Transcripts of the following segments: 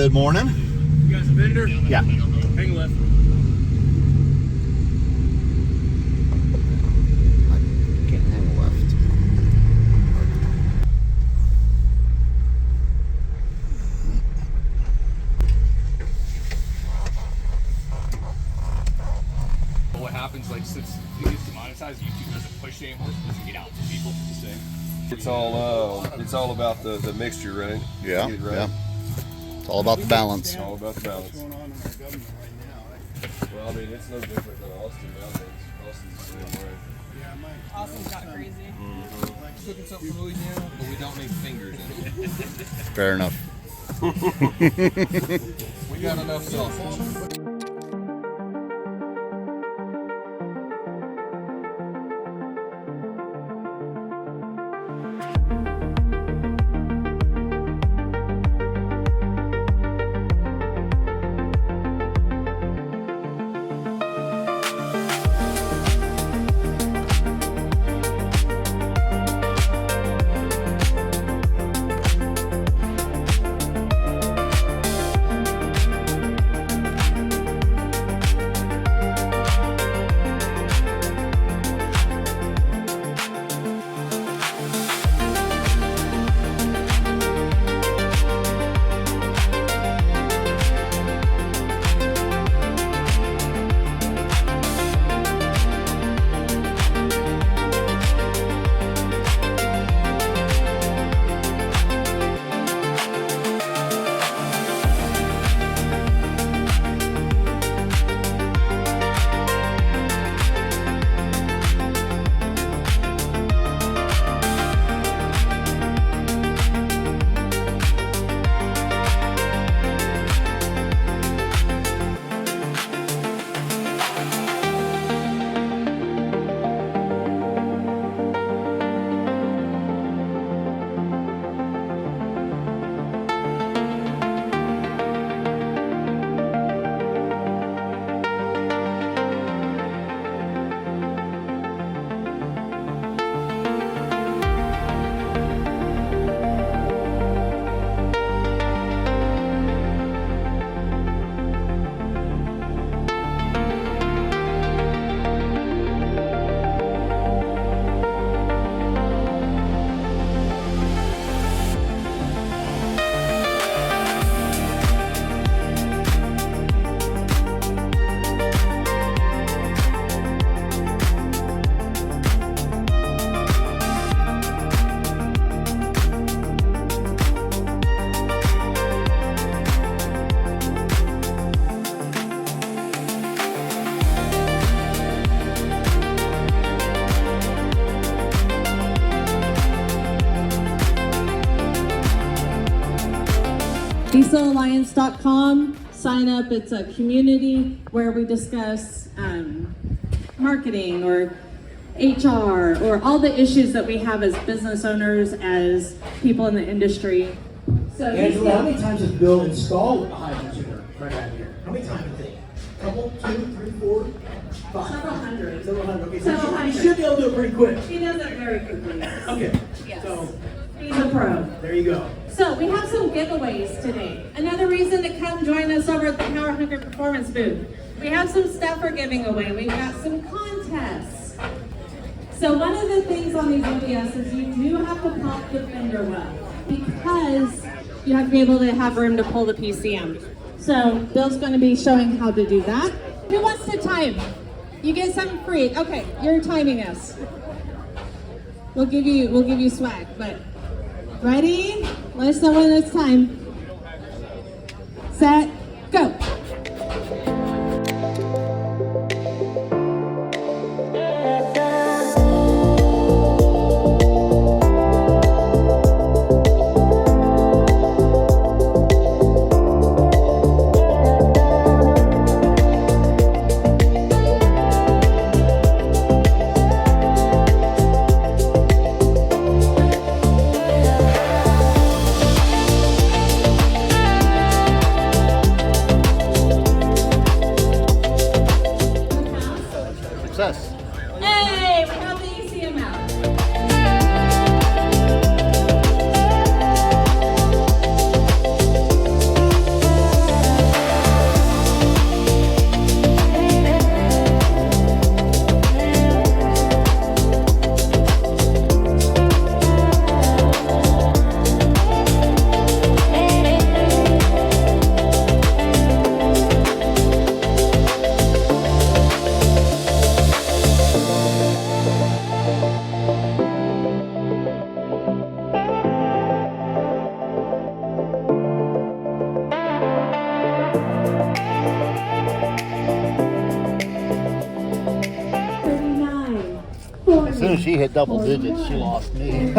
Good morning. You guys a vendor? Yeah. Hang a left. I can't hang left. What happens, like, since it gets demonetized, YouTube doesn't push it anymore. It doesn't get out to people to say. It's all about the mixture, right? Yeah, Right? yeah. It's all about the balance. It's all about the balance. What's going on in our government right now? Well, I mean, it's no different than Austin nowadays. Austin's the same way. Yeah, Mike. Austin's got crazy. Cooking something from Louisiana, but we don't make fingers in it. Fair enough. We got enough sausage. DieselAlliance.com. Sign up. It's a community where we discuss marketing or HR or all the issues that we have as business owners, as people in the industry. So Angela, how many times has Bill installed a Hydra tuner right out here? How many times do you think? A couple, 2, 3, 4, 5? Several hundred. Several hundred. Okay, Several so hundred. you should be able to do it pretty quick. He does it very quickly. Okay. Yes. So He's a pro. there you go. So we have some giveaways today. Another reason to come join us over at the Power Hunger Performance booth. We have some stuff we're giving away. We've got some contests. So one of the things on these OBS is you do have to pump the fender well, because you have to be able to have room to pull the PCM. So Bill's going to be showing how to do that. Who wants to time? You get something free. Okay, you're timing us. We'll give you swag, but ready? Let us know when it's time. Set, go. Success. Hey, we got the ECM out. As soon as she hit double digits, she lost me.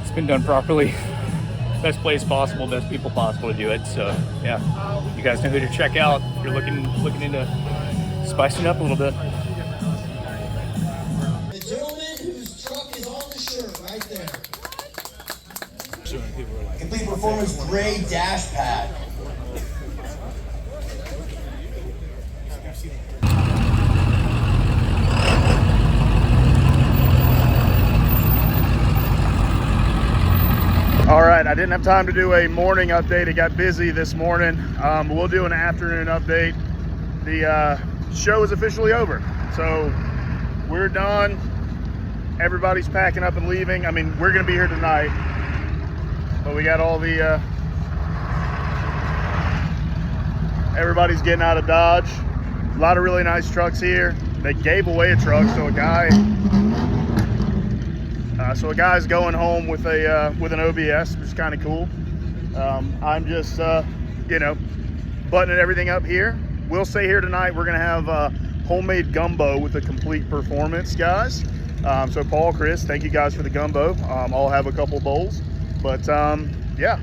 It's been done properly. Best place possible, best people possible to do it. So yeah, you guys know who to check out if you're looking into spicing up a little bit. The gentleman whose truck is on the shirt right there. Complete Performance gray dash pad. All right, I didn't have time to do a morning update. It got busy this morning. We'll do an afternoon update. The show is officially over. So we're done. Everybody's packing up and leaving. I mean, we're gonna be here tonight, but we got all the, everybody's getting out of Dodge. A lot of really nice trucks here. They gave away a truck, so a guy's going home with an OBS, which is kind of cool. I'm just, you know, buttoning everything up here. We'll stay here tonight. We're gonna have homemade gumbo with a complete performance, guys. So Paul, Chris, thank you guys for the gumbo. I'll have a couple bowls, but yeah,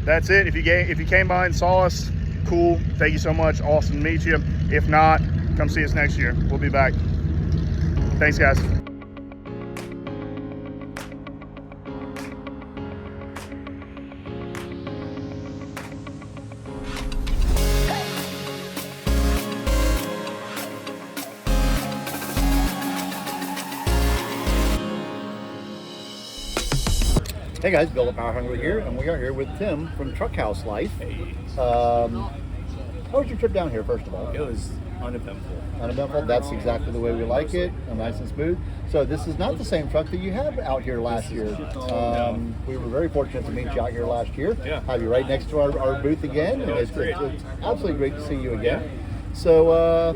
that's it. If you came by and saw us, cool. Thank you so much. Awesome to meet you. If not, come see us next year. We'll be back. Thanks, guys. Hey guys, Bill at Power Hungry here, and we are here with Tim from Truck House Life. Hey. How was your trip down here, first of all? It was uneventful. Uneventful, that's exactly the way we like it, nice and smooth. So this is not the same truck that you had out here last year. We were very fortunate to meet you out here last year. Yeah. Have you right next to our booth again, and it's great. It's absolutely great to see you again. So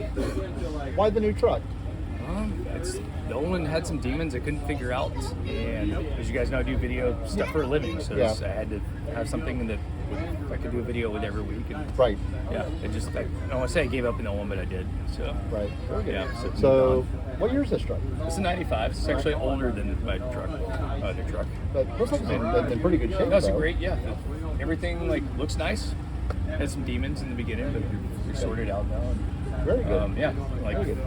why the new truck? The old one had some demons I couldn't figure out, and as you guys know, I do video stuff for a living, so Yeah. I had to have something that I could do a video with every week. And Right. yeah, I don't want to say I gave up on the one, but I did. So Right. Very good. yeah. So what year is this truck? It's a '95. It's actually older than my truck, other truck. But looks like it's in pretty good shape. No, it's a though. great. Yeah, everything looks nice. Had some demons in the beginning, but we sorted out now. And, Very good. yeah,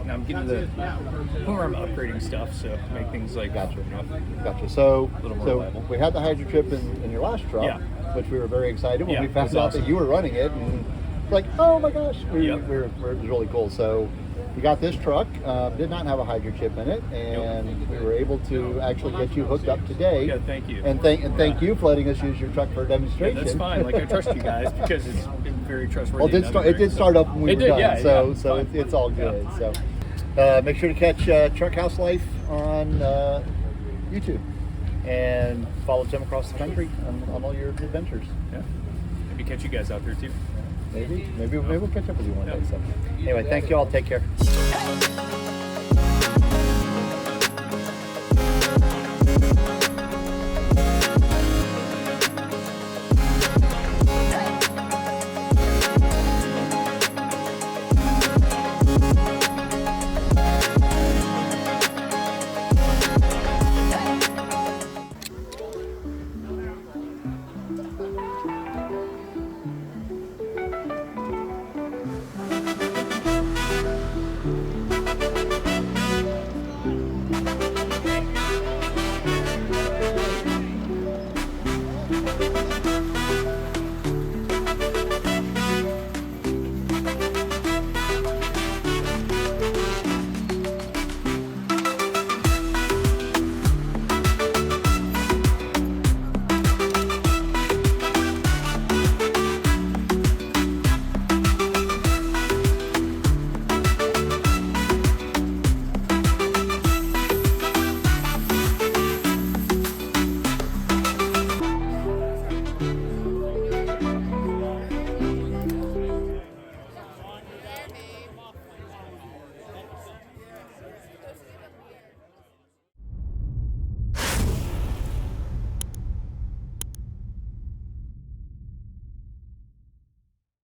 now I'm getting to the point where I'm upgrading stuff, so make things Gotcha. you know, Gotcha. So, a little more reliable. we had the Hydra trip in your last truck, Yeah. which we were very excited when Yeah, we it found was out awesome. that you were running it, and like, oh my gosh, it was really cool. So we got this truck, did not have a Hydra chip in it, and we were able to actually get you hooked up today. Yeah, thank you. And thank you for letting us use your truck for a Yeah, demonstration. that's fine. I trust you guys because it's been very trustworthy. Well, it did start up when we It were did, done, yeah, so yeah, it's all good. Yeah. So make sure to catch Truck House Life on YouTube and follow Tim across the country on all your adventures. Yeah. Maybe catch you guys out there too. Maybe we'll catch up with you one Yeah. day. So anyway, thank you all. Take care.